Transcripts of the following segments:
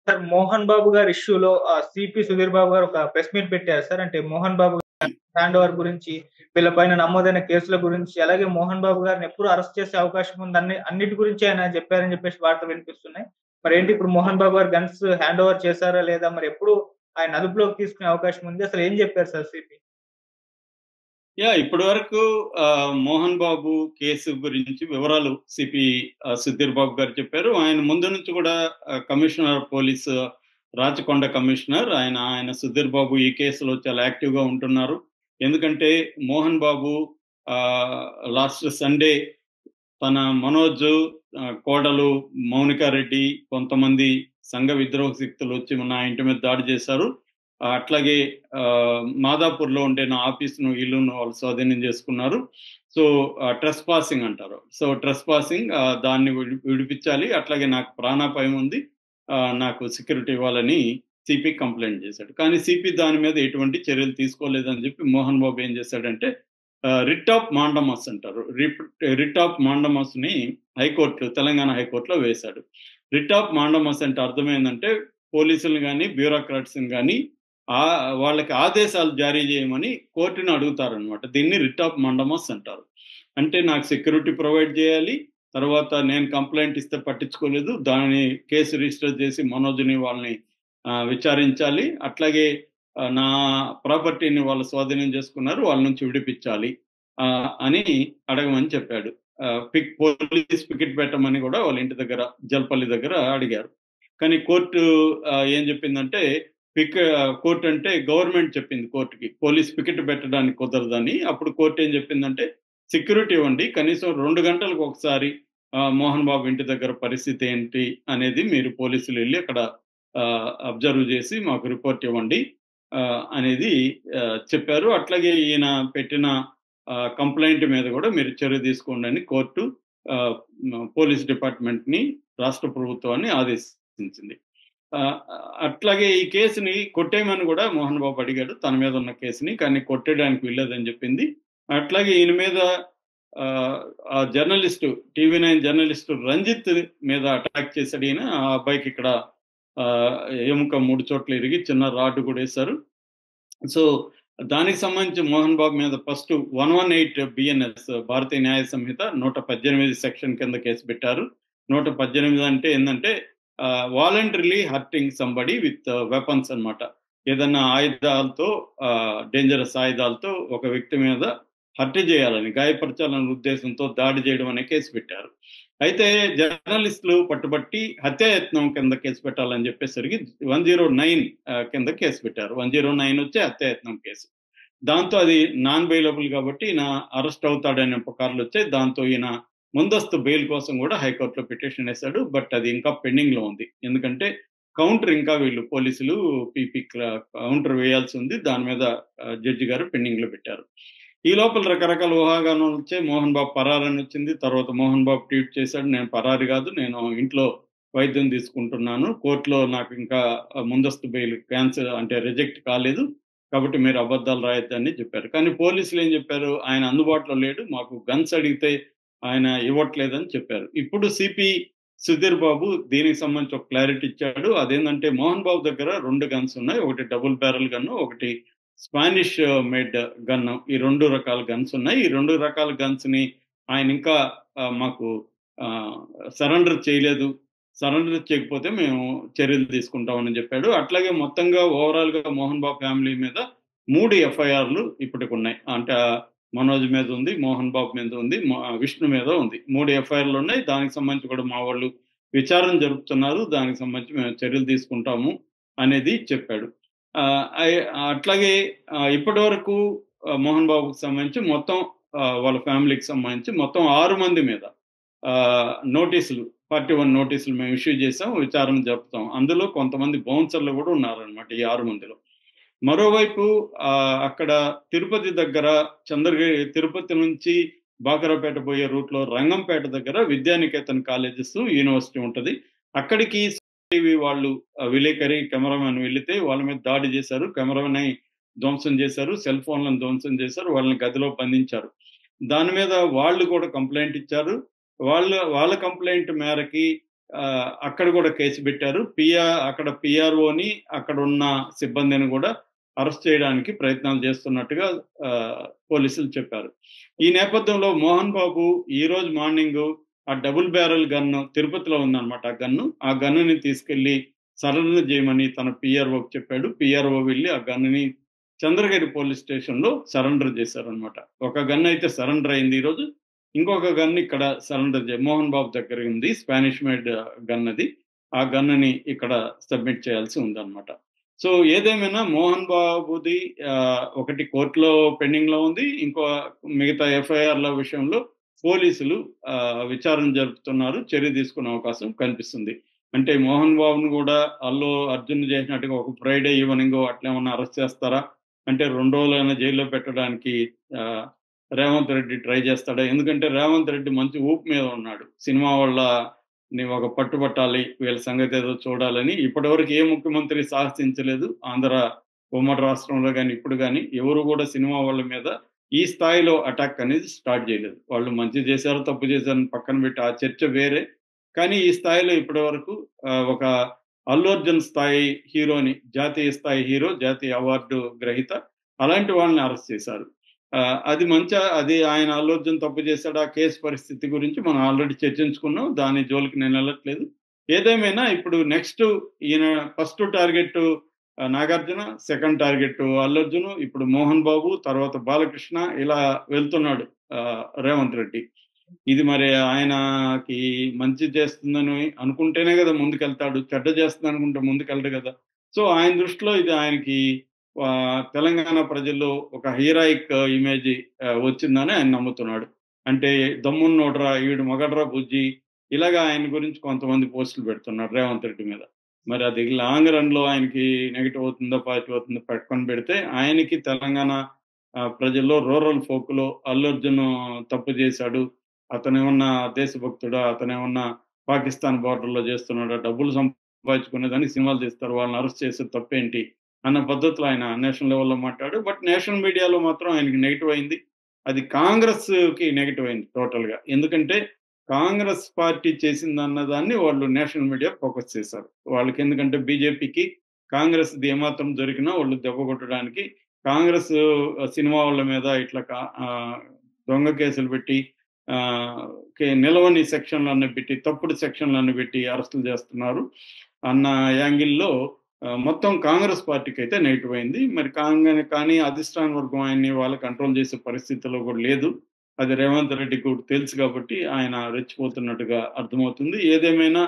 Sir 'Mohan Babu' గారి ఇష్యూలో CP Sudheer Babu గారు ఒక ప్రెస్ మీట్ పెట్టారు సార్. అంటే 'మోహన్ బాబు' హ్యాండ్ ఓవర్ గురించి, వీళ్ళ పైన నమోదైన కేసుల గురించి, అలాగే 'మోహన్ బాబు' గారిని ఎప్పుడు అరెస్ట్ చేసే అవకాశం ఉంది అన్నిటి గురించి ఆయన చెప్పారని చెప్పేసి వార్తలు వినిపిస్తున్నాయి. మరేంటి ఇప్పుడు 'మోహన్ బాబు' గారు గన్స్ హ్యాండ్ ఓవర్ చేశారా లేదా? మరి ఎప్పుడు ఆయన అదుపులోకి తీసుకునే అవకాశం ఉంది? అసలు ఏం చెప్పారు సార్ సిపి? ఇప్పటి వరకు 'మోహన్ బాబు' కేసు గురించి వివరాలు సిపి సుధీర్ బాబు గారు చెప్పారు. ఆయన ముందు నుంచి కూడా commissioner of police Rachakonda commissioner ఆయన సుధీర్ బాబు ఈ కేసులో చాలా యాక్టివ్‌గా ఉంటున్నారు. ఎందుకంటే 'మోహన్ బాబు' లాస్ట్ సండే తన మనోజ్, కోడలు మౌనిక రెడ్డి, కొంతమంది సంఘ విద్రోహ శక్తులు వచ్చి నా ఇంటి మీద దాడి చేశారు. అట్లాగే మాదాపూర్‌లో ఉండే నా ఆఫీస్‌ను, ఇల్లును వాళ్ళు స్వాధీనం చేసుకున్నారు. సో, ట్రెస్పాసింగ్ అంటారు. సో, ట్రెస్పాసింగ్ దాన్ని విడిపించాలి. అట్లాగే నాకు ప్రాణాపాయం ఉంది. నాకు సెక్యూరిటీ ఇవ్వాలని సిపి కంప్లెయింట్ చేశాడు. కానీ సిపి దాని మీద ఎటువంటి చర్యలు తీసుకోలేదని చెప్పి మోహన్ బాబు ఏం చేశాడంటే రిట్ ఆఫ్ మాండమస్ అంటారు. రిట్ ఆఫ్ మాండమస్‌ని తెలంగాణ హైకోర్టులో వేశాడు. రిట్ ఆఫ్ మాండమస్ అంటే అర్థమైందంటే పోలీసులను గాని, బ్యూరోక్రాట్స్‌ని గాని వాళ్ళకి ఆదేశాలు జారీ చేయమని కోర్టుని అడుగుతారనమాట. దీన్ని రిట్ ఆఫ్ మాండమస్ అంటారు. అంటే నాకు సెక్యూరిటీ ప్రొవైడ్ చేయాలి. తర్వాత నేను కంప్లెయింట్ ఇస్తే పట్టించుకోలేదు. దాని కేసు రిజిస్టర్ చేసి మనోజ్‌ని వాళ్ళని విచారించాలి. అట్లాగే నా ప్రాపర్టీని వాళ్ళు స్వాధీనం చేసుకున్నారు. వాళ్ళ నుంచి విడిపించాలి అని అడగమని చెప్పాడు. పోలీస్ పికెట్ పెట్టమని కూడా వాళ్ళ ఇంటి దగ్గర జల్పల్లి దగ్గర అడిగారు. కానీ కోర్టు ఏం చెప్పిందంటే కోర్టు అంటే గవర్నమెంట్ చెప్పింది కోర్టుకి పోలీస్ పికెట్ పెట్టడానికి కుదరదని. అప్పుడు కోర్టు ఏం చెప్పిందంటే సెక్యూరిటీ ఇవ్వండి. కనీసం 2 గంటలకు ఒకసారి మోహన్ బాబు ఇంటి దగ్గర పరిస్థితి ఏంటి అనేది మీరు పోలీసులు వెళ్ళి అక్కడ అబ్జర్వ్ చేసి మాకు రిపోర్ట్ ఇవ్వండి అనేది చెప్పారు. అట్లాగే ఈయన పెట్టిన కంప్లైంట్ మీద కూడా మీరు చర్య తీసుకోండి అని కోర్టు పోలీస్ డిపార్ట్మెంట్‌ని, రాష్ట్ర ప్రభుత్వాన్ని ఆదేశించింది. అట్లాగే ఈ కేసుని కొట్టేయమని కూడా మోహన్ బాబు అడిగాడు తన మీద ఉన్న కేసుని. కానీ కొట్టేయడానికి వీల్లేదని చెప్పింది. అట్లాగే ఈయన మీద ఆ జర్నలిస్టు టీవీ9 జర్నలిస్టు రంజిత్ మీద అటాక్ చేశాడు ఈయన. ఆ అబ్బాయికి ఇక్కడ ఎముక 3 చోట్ల ఇరిగి చిన్న రాడ్ కూడా వేశారు. సో, దానికి సంబంధించి మోహన్ బాబు మీద ఫస్ట్ 118 బిఎన్ఎస్ భారతీయ న్యాయ సంహిత 118 సెక్షన్ కింద కేసు పెట్టారు. 118 అంటే ఏందంటే voluntarily hurting somebody with weapons అన్నమాట. ఏదన్నా ఆయుధాలతో డేంజరస్ ఆయుధాలతో ఒక వ్యక్తి మీద హత్య చేయాలని, గాయపరచాలనే ఉద్దేశంతో దాడి చేయడం అనే కేసు పెట్టారు. అయితే జర్నలిస్టులు పట్టుబట్టి హత్యాయత్నం కింద కేసు పెట్టాలని చెప్పేసరికి 109 కింద కేసు పెట్టారు. 109 వచ్చి హత్యాయత్నం కేసు. దాంతో అది నాన్ బెయిలబుల్ కాబట్టి ఈయన అరెస్ట్ అవుతాడనే పుకార్లు వచ్చాయి. దాంతో ఈయన ముందస్తు బెయిల్ కోసం కూడా హైకోర్టులో పిటిషన్ వేశాడు. బట్ అది ఇంకా పెండింగ్ లో ఉంది. ఎందుకంటే కౌంటర్ ఇంకా వీళ్ళు పోలీసులు కౌంటర్ వేయాల్సి ఉంది. దాని మీద జడ్జి గారు పెండింగ్ లో పెట్టారు. ఈ లోపల రకరకాల ఊహాగానాలు వచ్చాయి. మోహన్ బాబు పరారని వచ్చింది. తర్వాత మోహన్ బాబు ట్వీట్ చేశాడు, నేను పరారి కాదు, నేను ఇంట్లో వైద్యం తీసుకుంటున్నాను. కోర్టులో నాకు ఇంకా ముందస్తు బెయిల్ క్యాన్సిల్ అంటే రిజెక్ట్ కాలేదు. కాబట్టి మీరు అబద్ధాలు రాయొద్దని చెప్పారు. కానీ పోలీసులు ఏం చెప్పారు, ఆయన అందుబాటులో లేడు, మాకు గన్స్ అడిగితే ఆయన ఇవ్వట్లేదని చెప్పారు. ఇప్పుడు సిపి సుధీర్ బాబు దీనికి సంబంధించి ఒక క్లారిటీ ఇచ్చాడు. అదేంటంటే మోహన్ బాబు దగ్గర 2 గన్స్ ఉన్నాయి. ఒకటి డబుల్ బ్యారల్ గన్, ఒకటి స్పానిష్ మేడ్ గన్. ఈ 2 రకాల గన్స్ ఉన్నాయి. ఈ 2 రకాల గన్స్ ని ఆయన ఇంకా మాకు సరెండర్ చేయలేదు. సరెండర్ చేయకపోతే మేము చర్యలు తీసుకుంటామని చెప్పాడు. అట్లాగే మొత్తంగా ఓవరాల్ గా మోహన్ బాబు ఫ్యామిలీ మీద 3 ఎఫ్ఐఆర్లు ఇప్పటికి ఉన్నాయి. అంటే మనోజ్ మీద ఉంది, మోహన్ బాబు మీద ఉంది, విష్ణు మీద ఉంది. 3 ఎఫ్ఐఆర్లు ఉన్నాయి. దానికి సంబంధించి కూడా మా వాళ్ళు విచారణ జరుపుతున్నారు. దానికి సంబంధించి మేము చర్యలు తీసుకుంటాము అనేది చెప్పాడు. అట్లాగే ఇప్పటి వరకు మోహన్ బాబుకి సంబంధించి మొత్తం వాళ్ళ ఫ్యామిలీకి సంబంధించి మొత్తం 6 మంది మీద నోటీసులు 41 నోటీసులు మేము ఇష్యూ చేసాం, విచారణ జరుపుతాం. అందులో కొంతమంది బౌన్సర్లు కూడా ఉన్నారనమాట ఈ 6 మందిలో. మరోవైపు అక్కడ తిరుపతి దగ్గర తిరుపతి నుంచి బాకరాపేట పోయే రూట్లో రంగంపేట దగ్గర విద్యానికేతన్ కాలేజెస్ యూనివర్సిటీ ఉంటది. అక్కడికి టీవీ వాళ్ళు విలేకరి కెమెరామెన్ వెళితే వాళ్ళ మీద దాడి చేశారు. కెమెరాని ధ్వంసం చేశారు, సెల్ ఫోన్లను ధ్వంసం చేశారు, వాళ్ళని గదిలో బంధించారు. దాని మీద వాళ్ళు కూడా కంప్లైంట్ ఇచ్చారు. వాళ్ళ కంప్లైంట్ మేరకి అక్కడ కూడా కేసు పెట్టారు. అక్కడ పిఆర్ఓని అక్కడ ఉన్న సిబ్బందిని కూడా అరెస్ట్ చేయడానికి ప్రయత్నాలు చేస్తున్నట్టుగా పోలీసులు చెప్పారు. ఈ నేపథ్యంలో మోహన్ బాబు ఈ రోజు మార్నింగ్ ఆ డబుల్ బ్యారెల్ గన్ను తిరుపతిలో ఉందన్నమాట. ఆ గన్నుని తీసుకెళ్లి సరెండర్ చేయమని తన పిఆర్ఓకి చెప్పాడు. పిఆర్ఓ వెళ్ళి ఆ గన్నుని చంద్రగిరి పోలీస్ స్టేషన్ లో సరెండర్ చేశారనమాట. ఒక గన్ అయితే సరెండర్ అయింది ఈరోజు. ఇంకొక గన్ ఇక్కడ సరెండర్ మోహన్ బాబు దగ్గర ఉంది. స్పానిష్ మేడ్ గన్ అది. ఆ గన్నుని ఇక్కడ సబ్మిట్ చేయాల్సి ఉందన్నమాట. సో ఏదేమైనా మోహన్ బాబుది ఒకటి కోర్టులో పెండింగ్ లో ఉంది. మిగతా ఎఫ్ఐఆర్ల విషయంలో పోలీసులు విచారణ జరుపుతున్నారు. చర్య తీసుకునే అవకాశం కనిపిస్తుంది. అంటే మోహన్ బాబును కూడా అల్లు అర్జున్ చేసినట్టుగా ఒక ఫ్రైడే ఈవినింగ్ అట్లా ఏమన్నా అరెస్ట్ చేస్తారా? అంటే 2 రోజులైనా జైల్లో పెట్టడానికి రేవంత్ రెడ్డి ట్రై చేస్తాడా? ఎందుకంటే రేవంత్ రెడ్డి మంచి ఊపు మీద ఉన్నాడు. సినిమా వాళ్ళని ఒక పట్టుబట్టాలి, వీళ్ళ సంగతి ఏదో చూడాలని ఇప్పటివరకు ఏ ముఖ్యమంత్రి సాహసించలేదు. ఉమ్మడి రాష్ట్రంలో కానీ ఇప్పుడు కానీ ఎవరు కూడా సినిమా వాళ్ళ మీద ఈ స్థాయిలో అటాక్ అనేది స్టార్ట్ చేయలేదు. వాళ్ళు మంచి చేశారు, తప్పు చేశారని పక్కన పెట్టి ఆ చర్చ వేరే. కానీ ఈ స్థాయిలో ఇప్పటి వరకు ఒక అల్లు అర్జున్ స్థాయి హీరోని, జాతీయ స్థాయి హీరో, జాతీయ అవార్డు గ్రహీత, అలాంటి వాళ్ళని అరెస్ట్ చేశారు. అది ఆయన అల్లు అర్జున్ తప్పు చేశాడు. ఆ కేసు పరిస్థితి గురించి మనం ఆల్రెడీ చర్చించుకున్నాం. దాని జోలికి నేను వెళ్ళట్లేదు. ఏదేమైనా ఇప్పుడు నెక్స్ట్ ఈయన first target Nagarjuna, second target Allu Arjun, ఇప్పుడు మోహన్ బాబు, తర్వాత బాలకృష్ణ, ఇలా వెళ్తున్నాడు రేవంత్ రెడ్డి. ఇది మరి ఆయనకి మంచి చేస్తుందని అనుకుంటేనే కదా ముందుకెళ్తాడు. చెడ్డ చేస్తుంది అనుకుంటే ముందుకెళ్ళడు కదా. సో ఆయన దృష్టిలో ఇది ఆయనకి తెలంగాణ ప్రజల్లో ఒక హీరాయిక్ ఇమేజ్ వచ్చిందని ఆయన నమ్ముతున్నాడు. అంటే దమ్మున్నోడ్రా, ఈడు మగడ్రా బుజ్జి, ఇలాగా ఆయన గురించి కొంతమంది పోస్టులు పెడుతున్నారు రేవంత్ రెడ్డి మీద. మరి అది లాంగ్ రన్ లో ఆయనకి నెగిటివ్ అవుతుందో పాజిటివ్ అవుతుందో పెట్టుకొని పెడితే ఆయనకి తెలంగాణ ప్రజల్లో రూరల్ ఫోక్ లో అల్లు అర్జున్ తప్పు చేశాడు, అతనేమన్నా దేశభక్తుడా, అతనేమన్నా పాకిస్తాన్ బార్డర్ లో చేస్తున్నాడా, డబ్బులు సంపాదించుకునేదానికి సినిమాలు తీస్తారు, వాళ్ళని అరెస్ట్ చేసే తప్పేంటి అన్న పద్ధతిలో ఆయన నేషనల్ లెవెల్లో మాట్లాడు. బట్ నేషనల్ మీడియాలో మాత్రం ఆయనకి నెగిటివ్ అయింది. అది కాంగ్రెస్ కి నెగిటివ్ అయింది టోటల్ గా. ఎందుకంటే కాంగ్రెస్ పార్టీ చేసింది అన్నదాన్ని వాళ్ళు నేషనల్ మీడియా ఫోకస్ చేశారు. వాళ్ళకి ఎందుకంటే బీజేపీకి కాంగ్రెస్ ఏమాత్రం దొరికినా వాళ్ళు దెబ్బ కొట్టడానికి కాంగ్రెస్ సినిమా వాళ్ళ మీద ఇట్లా దొంగ కేసులు పెట్టి నిలవని సెక్షన్లన్నీ పెట్టి, తప్పుడు సెక్షన్లన్నీ పెట్టి అరెస్టులు చేస్తున్నారు అన్న యాంగిల్లో మొత్తం కాంగ్రెస్ పార్టీకి అయితే నెగిటివ్ అయింది. మరి కానీ అధిష్టాన వర్గం ఆయన్ని వాళ్ళు కంట్రోల్ చేసే పరిస్థితిలో కూడా లేదు. అది రేవంత్ రెడ్డికి కూడా తెలుసు కాబట్టి ఆయన రెచ్చిపోతున్నట్టుగా అర్థమవుతుంది. ఏదేమైనా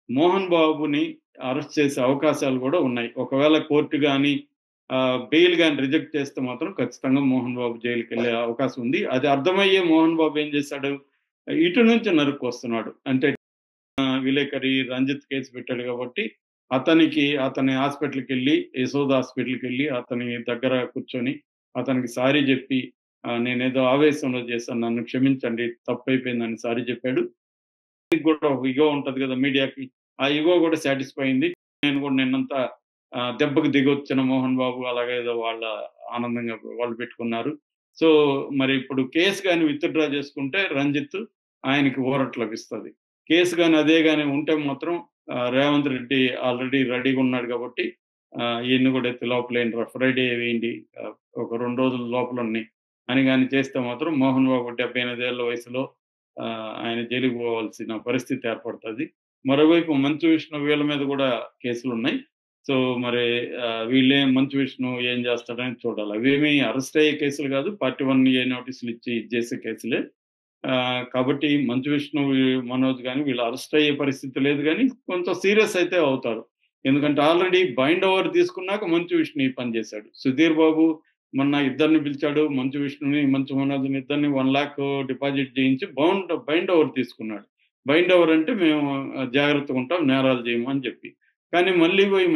మోహన్ బాబుని అరెస్ట్ చేసే అవకాశాలు కూడా ఉన్నాయి. ఒకవేళ కోర్టు కానీ బెయిల్ కానీ రిజెక్ట్ చేస్తే మాత్రం ఖచ్చితంగా మోహన్ బాబు జైలుకి వెళ్ళే అవకాశం ఉంది. అది అర్థమయ్యే మోహన్ బాబు ఏం చేశాడు, ఇటు నుంచి నరుక్కు వస్తున్నాడు. అంటే విలేకరి రంజిత్ కేసు పెట్టాడు కాబట్టి అతని హాస్పిటల్కి వెళ్ళి, యశోద హాస్పిటల్కి వెళ్ళి అతని దగ్గర కూర్చొని అతనికి సారీ చెప్పి, నేనేదో ఆవేశంలో చేశాను, నన్ను క్షమించండి, తప్పైపోయిందని సారీ చెప్పాడు. కూడా ఒక ఇగో ఉంటది కదా మీడియాకి, ఆ ఇగో కూడా సాటిస్ఫై అయింది. నేను కూడా నిన్నంతా దెబ్బకు దిగొచ్చిన మోహన్ బాబు అలాగేదో ఆనందంగా వాళ్ళు పెట్టుకున్నారు. సో మరి ఇప్పుడు కేసు కానీ విత్డ్రా చేసుకుంటే రంజిత్ ఆయనకి ఊరట లభిస్తుంది. కేసు కానీ అదే కానీ ఉంటే మాత్రం రేవంత్ రెడ్డి ఆల్రెడీ రెడీగా ఉన్నాడు కాబట్టి ఈయన్ని కూడా ఎత్తి లోపలేండి, ఫ్రైడే వేయండి, ఒక 2 రోజుల లోపలని అని కానీ చేస్తే మాత్రం మోహన్ బాబు 78 ఏళ్ల వయసులో ఆయన జైలుకు పోవాల్సిన పరిస్థితి ఏర్పడుతుంది. మరోవైపు మంచు విష్ణు వీళ్ళ మీద కూడా కేసులు ఉన్నాయి. సో మరి మంచు విష్ణు ఏం చేస్తాడని చూడాలి. అవేమీ అరెస్ట్ అయ్యే కేసులు కాదు, పార్టీ 1A నోటీసులు ఇచ్చి చేసే కేసులే. కాబట్టి మంచు విష్ణు, మనోజ్ కానీ వీళ్ళు అరెస్ట్ అయ్యే పరిస్థితి లేదు, కానీ కొంచెం సీరియస్ అయితే అవుతారు. ఎందుకంటే ఆల్రెడీ బైండ్ ఓవర్ తీసుకున్నాక మంచు విష్ణు ఈ పని చేశాడు. సుధీర్ బాబు మొన్న ఇద్దరిని పిలిచాడు, మంచు విష్ణుని, మంచు మనోజ్ని ఇద్దరిని 1 lakh డిపాజిట్ చేయించి బైండ్ ఓవర్ తీసుకున్నాడు. బైండ్ ఓవర్ అంటే మేము జాగ్రత్తగా ఉంటాం, నేరాలు చేయము అని చెప్పి. కానీ మళ్ళీ పోయి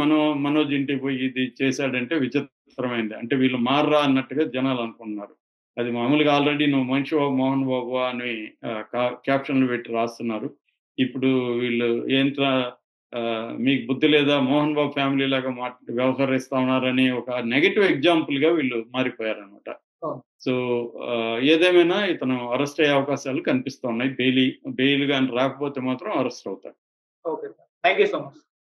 మనోజ్ ఇంటికి పోయి ఇది చేశాడంటే విచిత్రమైంది. అంటే వీళ్ళు మారరా అన్నట్టుగా జనాలు అనుకుంటున్నారు. అది మామూలుగా ఆల్రెడీ నువ్వు మనిషి మోహన్ బాబు అని క్యాప్షన్లు పెట్టి రాస్తున్నారు. ఇప్పుడు వీళ్ళు ఏంట్రా మీకు బుద్ధి లేదా, మోహన్ బాబు ఫ్యామిలీ లాగా వ్యవహరిస్తా ఉన్నారని ఒక నెగటివ్ ఎగ్జాంపుల్ గా వీళ్ళు మారిపోయారనమాట. సో ఏదేమైనా ఇతను అరెస్ట్ అయ్యే అవకాశాలు కనిపిస్తా ఉన్నాయి. బెయిల్ కానీ రాకపోతే మాత్రం అరెస్ట్ అవుతాడు. Okay sir. Thank you so much.